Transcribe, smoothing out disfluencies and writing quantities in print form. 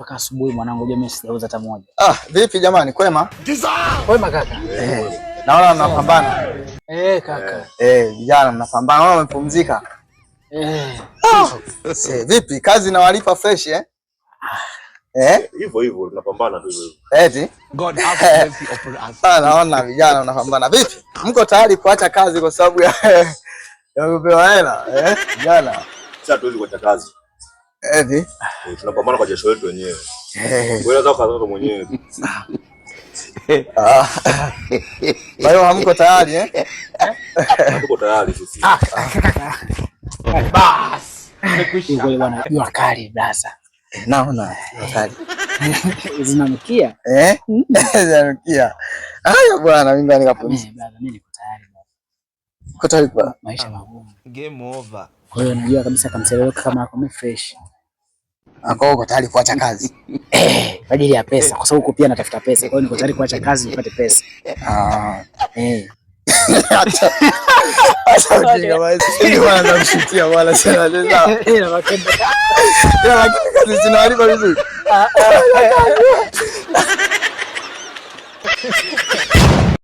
mpaka asubuhi mwanangu, mimi sijauza hata moja. Vipi jamani, kwema? Kwema kaka. Naona mnapambana. Kaka. Vijana mnapambana, wao wamepumzika. Vipi kazi inawalipa fresh Hivyo tunapambana tu hivyo. Eti? God have mercy upon us. Naona vijana mnapambana. Vipi? Mko tayari kuacha kazi kwa sababu ya kupewa hela? Vijana. Sasa tuwezi kuacha kazi. Eti? Tunapambana kwa jasho letu wenyewe. Wewe unaweza kaza mwenyewe. Kwa hiyo hamko tayari Tuko tayari sisi. Bas. Wewe bwana, jua kali blaza. Naona kali. Zinanukia? Zinanukia. Haya bwana, mimi nikapumzika. Blaza, mimi niko tayari bwana. Uko tayari kwa maisha magumu. Game over. Kwa hiyo najua kabisa kamseleweka kama ako fresh. Ako uko tayari kuacha kazi? Kwa ajili ya pesa, kwa sababu uko pia natafuta pesa. Kwa hiyo niko tayari kuacha kazi nipate pesa. Acha ujinga basi. Ili bwana namshikia wala sina leza. Lakini kazi zinawalipa vizuri.